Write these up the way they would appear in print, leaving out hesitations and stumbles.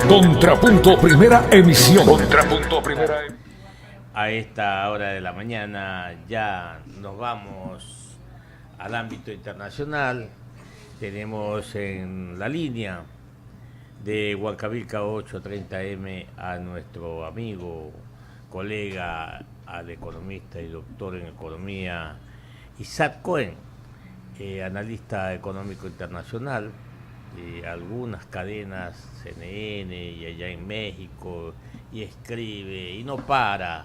Contrapunto Primera Emisión. Contrapunto Primera Emisión. A esta hora de la mañana ya nos vamos al ámbito internacional. Tenemos en la línea de Huancavilca 830M a nuestro amigo, colega, al economista y doctor en economía, Isaac Cohen, analista económico internacional de algunas cadenas, CNN y allá en México, y escribe y no para.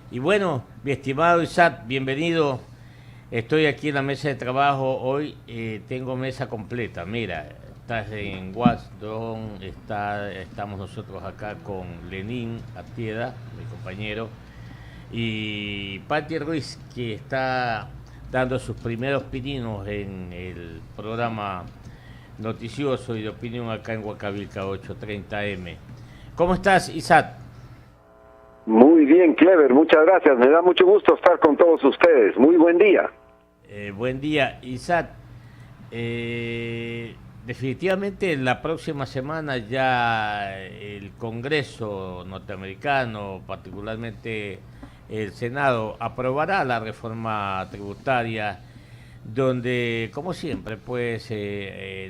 Y bueno, mi estimado Isaac, bienvenido. Estoy aquí en la mesa de trabajo. Hoy tengo mesa completa. Mira, estás en Washington, estamos nosotros acá con Lenín Artieda, mi compañero, y Pati Ruiz, que está dando sus primeros pininos en el programa noticioso y de opinión acá en Huancavilca 830M. ¿Cómo estás, Isaac? Muy bien, Clever, muchas gracias. Me da mucho gusto estar con todos ustedes. Muy buen día. Buen día, Isaac. Definitivamente la próxima semana ya el Congreso norteamericano, particularmente el Senado, aprobará la reforma tributaria, donde, como siempre, pues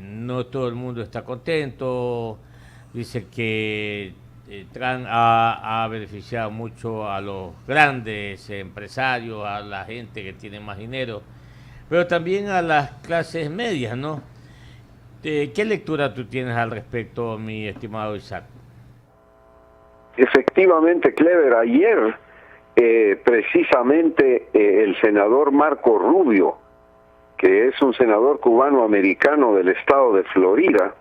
no todo el mundo está contento. Dice que Trump ha beneficiado mucho a los grandes empresarios, a la gente que tiene más dinero, pero también a las clases medias, ¿no? ¿Qué lectura tú tienes al respecto, mi estimado Isaac? Efectivamente, Clever, ayer precisamente el senador Marco Rubio, que es un senador cubano-americano del estado de Florida,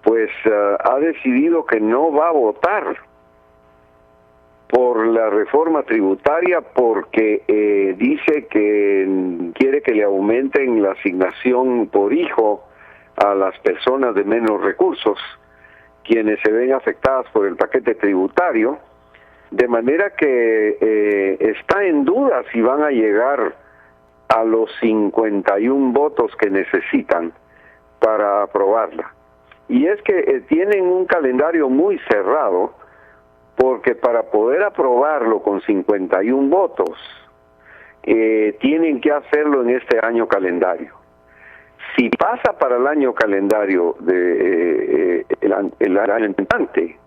pues ha decidido que no va a votar por la reforma tributaria porque dice que quiere que le aumenten la asignación por hijo a las personas de menos recursos, quienes se ven afectadas por el paquete tributario, de manera que está en duda si van a llegar a los 51 votos que necesitan para aprobarla. Y es que tienen un calendario muy cerrado, porque para poder aprobarlo con 51 votos, tienen que hacerlo en este año calendario. Si pasa para el año calendario de el año entrante,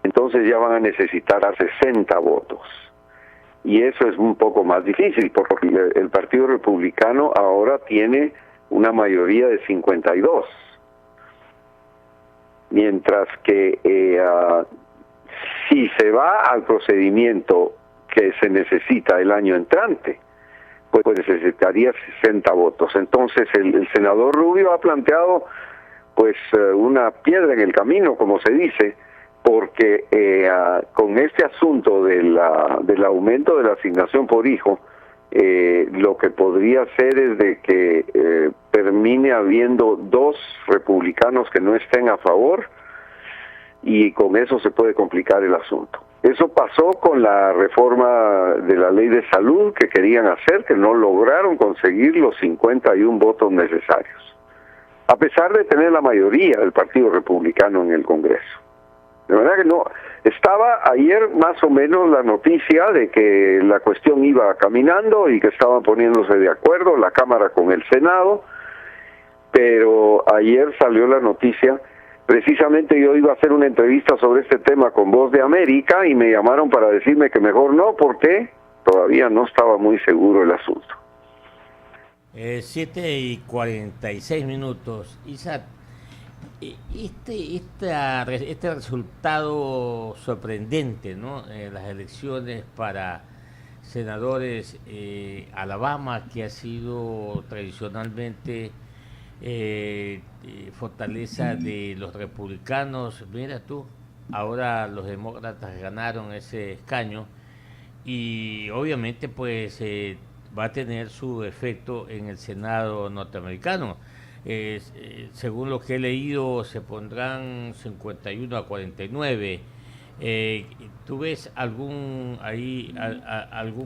entonces ya van a necesitar 60 votos. Y eso es un poco más difícil, porque el Partido Republicano ahora tiene una mayoría de 52. Mientras que si se va al procedimiento que se necesita el año entrante, pues necesitaría 60 votos. Entonces el senador Rubio ha planteado pues una piedra en el camino, como se dice, porque con este asunto del aumento de la asignación por hijo, lo que podría ser es de que termine habiendo 2 republicanos que no estén a favor, y con eso se puede complicar el asunto. Eso pasó con la reforma de la ley de salud que querían hacer, que no lograron conseguir los 51 votos necesarios, a pesar de tener la mayoría del Partido Republicano en el Congreso. De verdad que no. Estaba ayer más o menos la noticia de que la cuestión iba caminando y que estaban poniéndose de acuerdo la Cámara con el Senado, pero ayer salió la noticia. Precisamente yo iba a hacer una entrevista sobre este tema con Voz de América y me llamaron para decirme que mejor no, porque todavía no estaba muy seguro el asunto. 7:46 minutos. Isaac, este resultado sorprendente, ¿no? Las elecciones para senadores, Alabama, que ha sido tradicionalmente fortaleza de los republicanos, mira tú, ahora los demócratas ganaron ese escaño y obviamente pues va a tener su efecto en el Senado norteamericano. Según lo que he leído, se pondrán 51-49. ¿Tú ves algún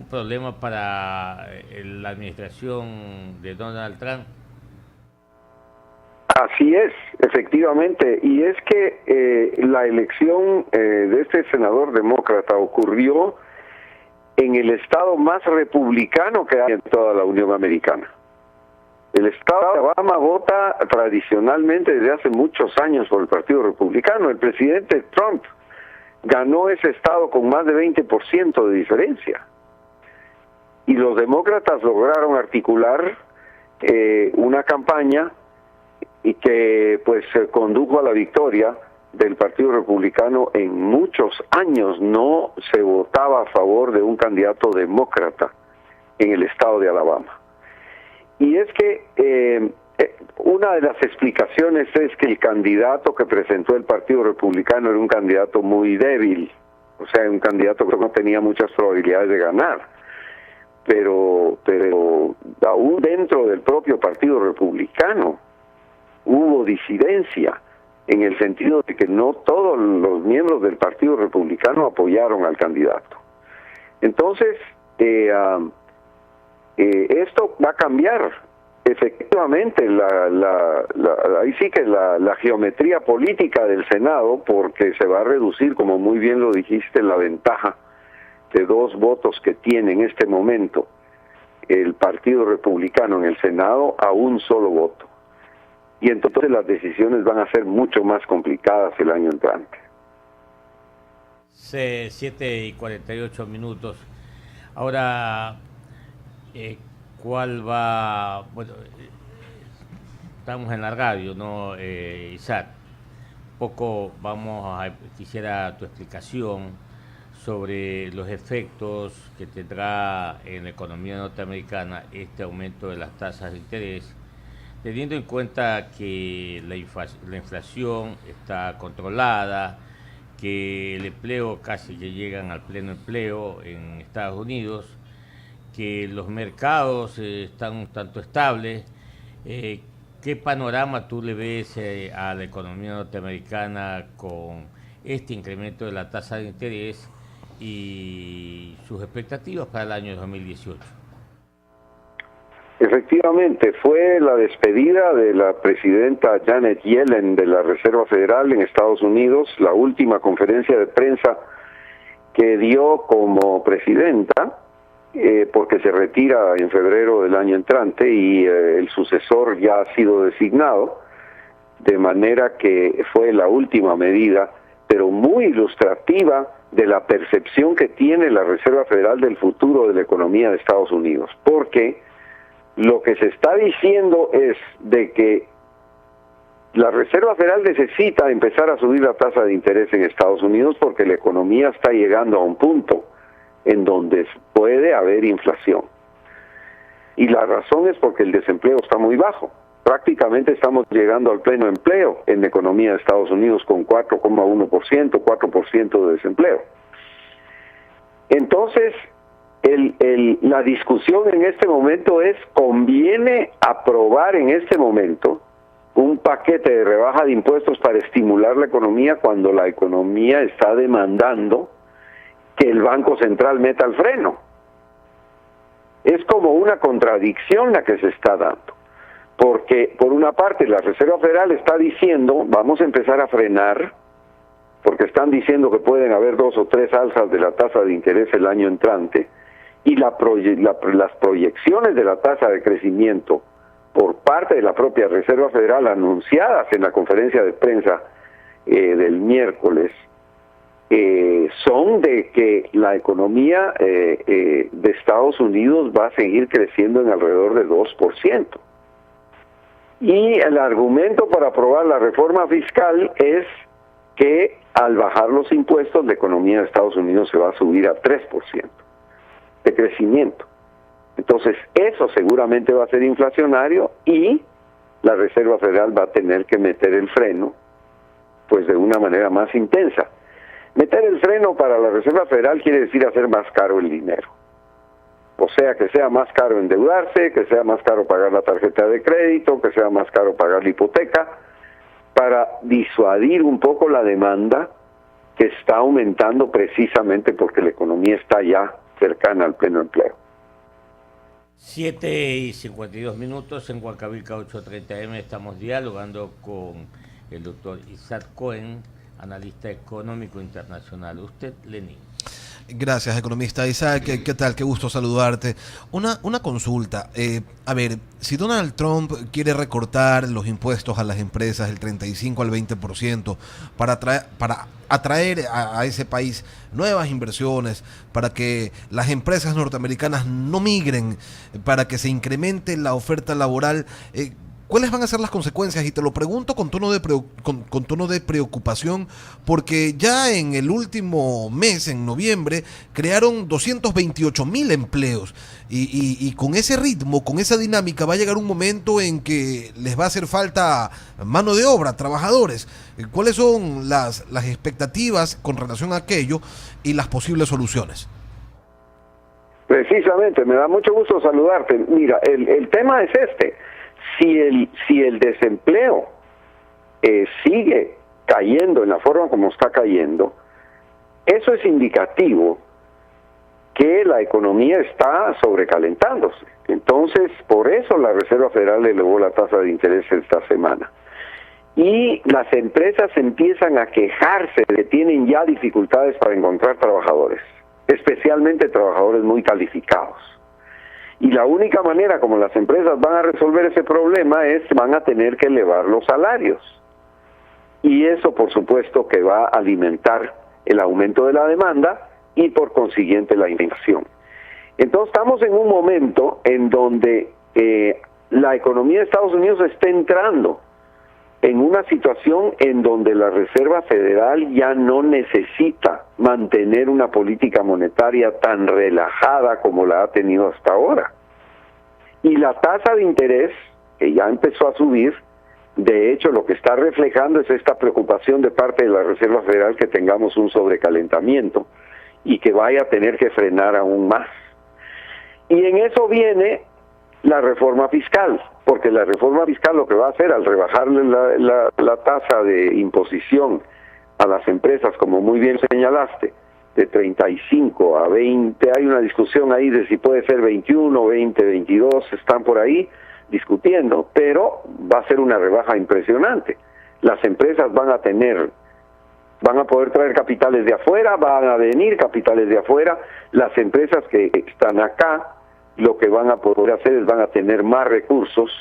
problema para la administración de Donald Trump? Así es, efectivamente, y es que la elección de este senador demócrata ocurrió en el estado más republicano que hay en toda la Unión Americana. El estado de Alabama vota tradicionalmente desde hace muchos años por el Partido Republicano. El presidente Trump ganó ese estado con más de 20% de diferencia. Y los demócratas lograron articular una campaña y que pues condujo a la victoria del Partido Republicano. En muchos años no se votaba a favor de un candidato demócrata en el estado de Alabama. Y es que una de las explicaciones es que el candidato que presentó el Partido Republicano era un candidato muy débil, o sea, un candidato que no tenía muchas probabilidades de ganar. Pero aún dentro del propio Partido Republicano hubo disidencia, en el sentido de que no todos los miembros del Partido Republicano apoyaron al candidato. Entonces, esto va a cambiar. Efectivamente, ahí sí que la geometría política del Senado, porque se va a reducir, como muy bien lo dijiste, la ventaja de 2 votos que tiene en este momento el Partido Republicano en el Senado a un solo voto. Y entonces las decisiones van a ser mucho más complicadas el año entrante. 7:48. Ahora, ¿cuál va? Bueno, estamos en la radio, ¿no, Isaac? Quisiera tu explicación sobre los efectos que tendrá en la economía norteamericana este aumento de las tasas de interés, teniendo en cuenta que la inflación está controlada, que el empleo casi que llegan al pleno empleo en Estados Unidos, que los mercados están un tanto estables. ¿Qué panorama tú le ves a la economía norteamericana con este incremento de la tasa de interés y sus expectativas para el año 2018? Efectivamente, fue la despedida de la presidenta Janet Yellen de la Reserva Federal en Estados Unidos, la última conferencia de prensa que dio como presidenta, porque se retira en febrero del año entrante y el sucesor ya ha sido designado, de manera que fue la última medida, pero muy ilustrativa de la percepción que tiene la Reserva Federal del futuro de la economía de Estados Unidos, porque lo que se está diciendo es de que la Reserva Federal necesita empezar a subir la tasa de interés en Estados Unidos porque la economía está llegando a un punto en donde puede haber inflación. Y la razón es porque el desempleo está muy bajo. Prácticamente estamos llegando al pleno empleo en la economía de Estados Unidos con 4,1%, 4% de desempleo. Entonces, la discusión en este momento es, ¿conviene aprobar en este momento un paquete de rebaja de impuestos para estimular la economía cuando la economía está demandando que el Banco Central meta el freno? Es como una contradicción la que se está dando, porque por una parte la Reserva Federal está diciendo vamos a empezar a frenar, porque están diciendo que pueden haber 2 o 3 alzas de la tasa de interés el año entrante, y las proyecciones de la tasa de crecimiento por parte de la propia Reserva Federal anunciadas en la conferencia de prensa del miércoles son de que la economía de Estados Unidos va a seguir creciendo en alrededor de 2%. Y el argumento para aprobar la reforma fiscal es que al bajar los impuestos la economía de Estados Unidos se va a subir a 3% de crecimiento. Entonces eso seguramente va a ser inflacionario y la Reserva Federal va a tener que meter el freno pues de una manera más intensa. Meter el freno para la Reserva Federal quiere decir hacer más caro el dinero. O sea, que sea más caro endeudarse, que sea más caro pagar la tarjeta de crédito, que sea más caro pagar la hipoteca, para disuadir un poco la demanda que está aumentando precisamente porque la economía está ya cercana al pleno empleo. 7:52 en Huancavelica 830M. Estamos dialogando con el doctor Isaac Cohen analista económico internacional. Usted, Lenín. Gracias, economista Isaac. ¿Qué tal? Qué gusto saludarte. Una consulta. A ver, si Donald Trump quiere recortar los impuestos a las empresas del 35 al 20% para atraer a ese país nuevas inversiones, para que las empresas norteamericanas no migren, para que se incremente la oferta laboral, ¿cuáles van a ser las consecuencias? Y te lo pregunto con tono de preocupación, porque ya en el último mes, en noviembre, crearon 228,000 empleos. Y con ese ritmo, con esa dinámica, va a llegar un momento en que les va a hacer falta mano de obra, trabajadores. ¿Cuáles son las expectativas con relación a aquello y las posibles soluciones? Precisamente, me da mucho gusto saludarte. Mira, el tema es este. Si el desempleo sigue cayendo en la forma como está cayendo, eso es indicativo que la economía está sobrecalentándose. Entonces, por eso la Reserva Federal elevó la tasa de interés esta semana. Y las empresas empiezan a quejarse de que tienen ya dificultades para encontrar trabajadores, especialmente trabajadores muy calificados. Y la única manera como las empresas van a resolver ese problema es van a tener que elevar los salarios. Y eso, por supuesto, que va a alimentar el aumento de la demanda y, por consiguiente, la inflación. Entonces, estamos en un momento en donde la economía de Estados Unidos está entrando en una situación en donde la Reserva Federal ya no necesita mantener una política monetaria tan relajada como la ha tenido hasta ahora. Y la tasa de interés, que ya empezó a subir, de hecho lo que está reflejando es esta preocupación de parte de la Reserva Federal que tengamos un sobrecalentamiento y que vaya a tener que frenar aún más. Y en eso viene la reforma fiscal, porque la reforma fiscal lo que va a hacer al rebajarle la tasa de imposición a las empresas, como muy bien señalaste, de 35 a 20, hay una discusión ahí de si puede ser 21, 20, 22, están por ahí discutiendo, pero va a ser una rebaja impresionante. Las empresas van a poder traer capitales de afuera, van a venir capitales de afuera, las empresas que están acá, lo que van a poder hacer es van a tener más recursos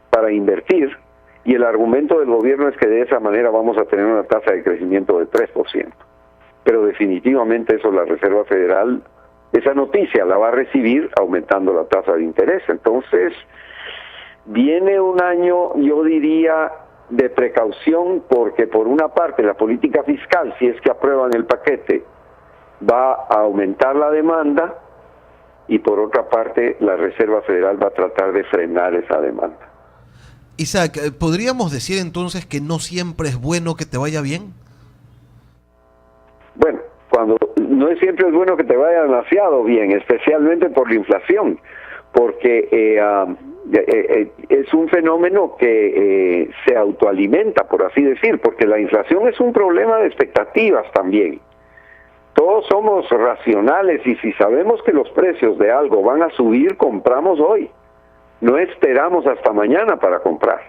para invertir, y el argumento del gobierno es que de esa manera vamos a tener una tasa de crecimiento del 3%. Pero definitivamente eso la Reserva Federal, esa noticia la va a recibir aumentando la tasa de interés. Entonces, viene un año, yo diría, de precaución, porque por una parte la política fiscal, si es que aprueban el paquete, va a aumentar la demanda, y por otra parte la Reserva Federal va a tratar de frenar esa demanda. Isaac, ¿podríamos decir entonces que no siempre es bueno que te vaya bien? Bueno, cuando no es siempre es bueno que te vaya demasiado bien, especialmente por la inflación, porque es un fenómeno que se autoalimenta, por así decir, porque la inflación es un problema de expectativas también. Todos somos racionales y si sabemos que los precios de algo van a subir, compramos hoy. No esperamos hasta mañana para comprar.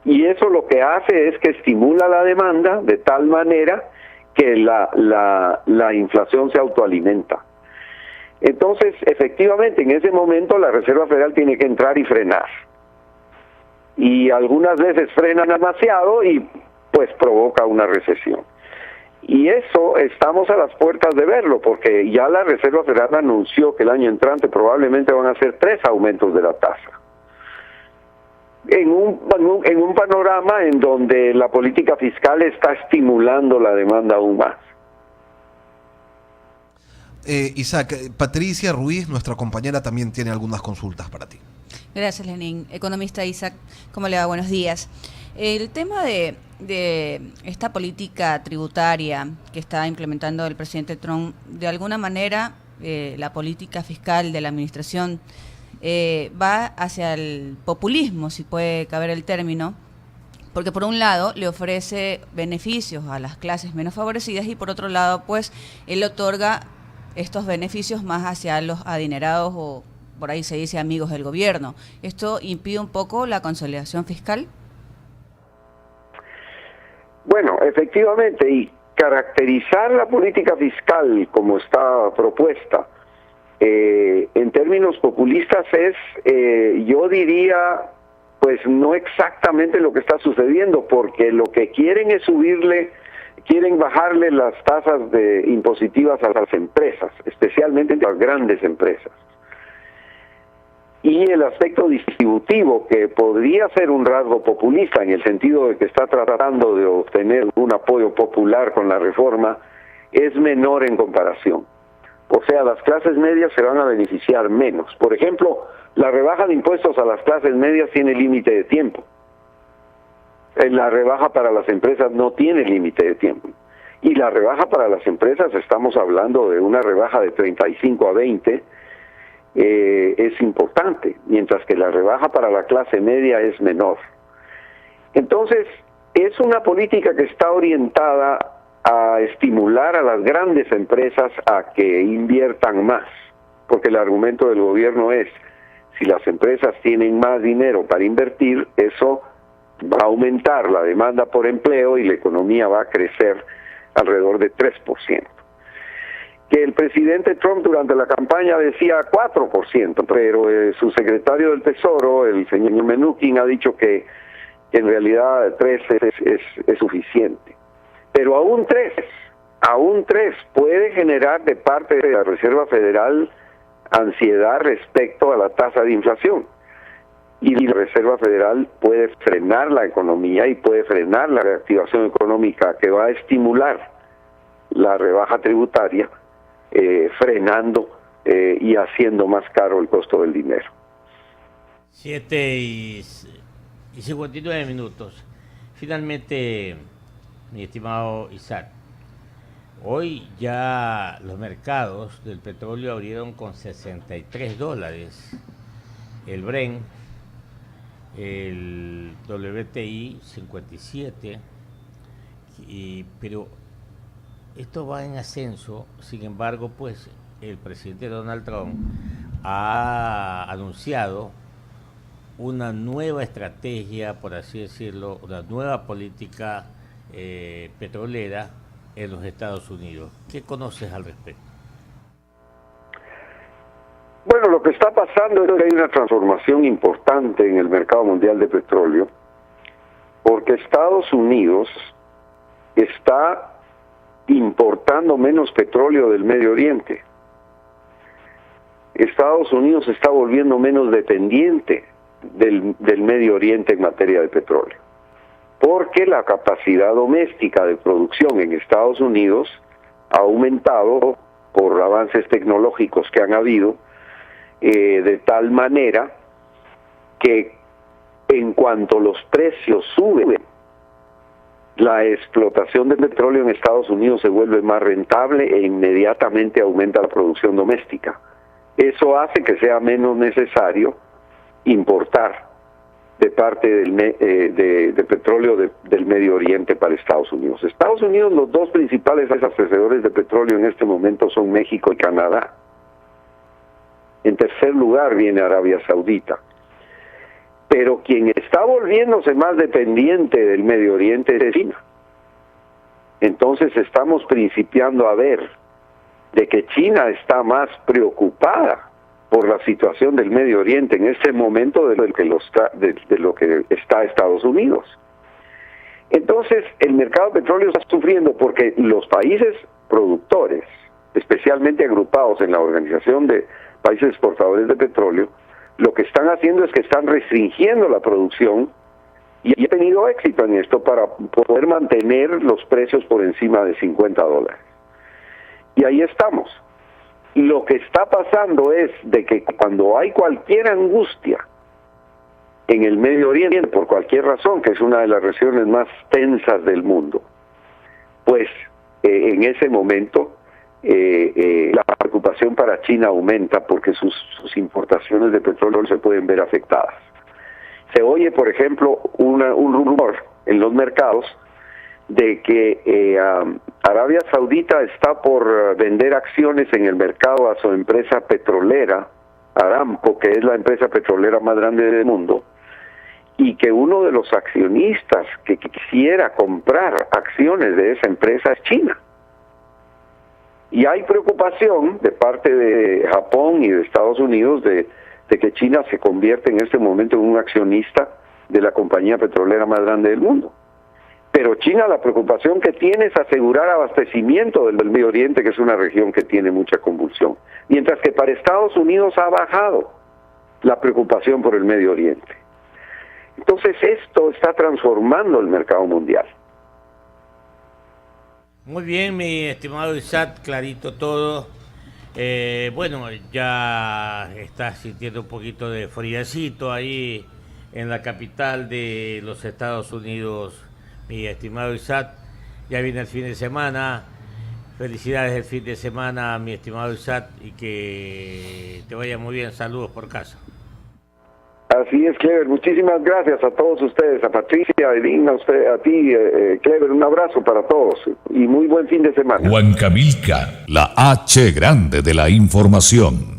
Y eso lo que hace es que estimula la demanda de tal manera que la inflación se autoalimenta. Entonces, efectivamente, en ese momento la Reserva Federal tiene que entrar y frenar. Y algunas veces frenan demasiado y pues provoca una recesión. Y eso estamos a las puertas de verlo, porque ya la Reserva Federal anunció que el año entrante probablemente van a ser 3 aumentos de la tasa. En un panorama en donde la política fiscal está estimulando la demanda aún más. Isaac, Patricia Ruiz, nuestra compañera, también tiene algunas consultas para ti. Gracias, Lenín. Economista Isaac, ¿cómo le va? Buenos días. El tema de esta política tributaria que está implementando el presidente Trump, de alguna manera la política fiscal de la administración va hacia el populismo, si puede caber el término, porque por un lado le ofrece beneficios a las clases menos favorecidas y por otro lado pues él otorga estos beneficios más hacia los adinerados o por ahí se dice amigos del gobierno. ¿Esto impide un poco la consolidación fiscal? Bueno, efectivamente, y caracterizar la política fiscal como está propuesta en términos populistas es, yo diría, pues no exactamente lo que está sucediendo, porque lo que quieren es quieren bajarle las tasas impositivas a las empresas, especialmente a las grandes empresas. Y el aspecto distributivo, que podría ser un rasgo populista en el sentido de que está tratando de obtener un apoyo popular con la reforma, es menor en comparación. O sea, las clases medias se van a beneficiar menos. Por ejemplo, la rebaja de impuestos a las clases medias tiene límite de tiempo. La rebaja para las empresas no tiene límite de tiempo. Y la rebaja para las empresas, estamos hablando de una rebaja de 35 a 20, es importante, mientras que la rebaja para la clase media es menor. Entonces, es una política que está orientada a estimular a las grandes empresas a que inviertan más, porque el argumento del gobierno es, si las empresas tienen más dinero para invertir, eso va a aumentar la demanda por empleo y la economía va a crecer alrededor de 3%. Que el presidente Trump durante la campaña decía 4%, pero su secretario del Tesoro, el señor Mnuchin, ha dicho que en realidad 3 es suficiente. Pero aún 3 puede generar de parte de la Reserva Federal ansiedad respecto a la tasa de inflación. Y la Reserva Federal puede frenar la economía y puede frenar la reactivación económica que va a estimular la rebaja tributaria, frenando y haciendo más caro el costo del dinero. 7:59. Finalmente, mi estimado Isaac, hoy ya los mercados del petróleo abrieron con $63. El Brent, el WTI 57, pero esto va en ascenso. Sin embargo, pues el presidente Donald Trump ha anunciado una nueva estrategia, por así decirlo, una nueva política petrolera en los Estados Unidos. ¿Qué conoces al respecto? Bueno, lo que está pasando es que hay una transformación importante en el mercado mundial de petróleo, porque Estados Unidos está importando menos petróleo del Medio Oriente. Estados Unidos se está volviendo menos dependiente del Medio Oriente en materia de petróleo, porque la capacidad doméstica de producción en Estados Unidos ha aumentado por avances tecnológicos que han habido, de tal manera que en cuanto los precios suben, la explotación de petróleo en Estados Unidos se vuelve más rentable e inmediatamente aumenta la producción doméstica. Eso hace que sea menos necesario importar de parte de petróleo del Medio Oriente para Estados Unidos. Estados Unidos, los dos principales abastecedores de petróleo en este momento son México y Canadá. En tercer lugar viene Arabia Saudita. Pero quien está volviéndose más dependiente del Medio Oriente es China. Entonces estamos principiando a ver de que China está más preocupada por la situación del Medio Oriente en este momento de lo que está Estados Unidos. Entonces el mercado de petróleo está sufriendo porque los países productores, especialmente agrupados en la Organización de Países Exportadores de Petróleo, lo que están haciendo es que están restringiendo la producción y ha tenido éxito en esto para poder mantener los precios por encima de $50. Y ahí estamos. Lo que está pasando es de que cuando hay cualquier angustia en el Medio Oriente, por cualquier razón, que es una de las regiones más tensas del mundo, pues en ese momento la preocupación para China aumenta porque sus importaciones de petróleo se pueden ver afectadas. Se oye, por ejemplo, un rumor en los mercados de que Arabia Saudita está por vender acciones en el mercado a su empresa petrolera, Aramco, que es la empresa petrolera más grande del mundo, y que uno de los accionistas que quisiera comprar acciones de esa empresa es China. Y hay preocupación de parte de Japón y de Estados Unidos de que China se convierta en este momento en un accionista de la compañía petrolera más grande del mundo. Pero China, la preocupación que tiene es asegurar abastecimiento del Medio Oriente, que es una región que tiene mucha convulsión. Mientras que para Estados Unidos ha bajado la preocupación por el Medio Oriente. Entonces esto está transformando el mercado mundial. Muy bien, mi estimado Isaac, clarito todo. Bueno, ya está sintiendo un poquito de friacito ahí en la capital de los Estados Unidos, mi estimado Isaac. Ya viene el fin de semana. Felicidades el fin de semana, mi estimado Isaac, y que te vaya muy bien. Saludos por casa. Así es, Clever. Muchísimas gracias a todos ustedes, a Patricia, a Edina, a ti, Clever. Un abrazo para todos y muy buen fin de semana. Huancavelica, la H grande de la información.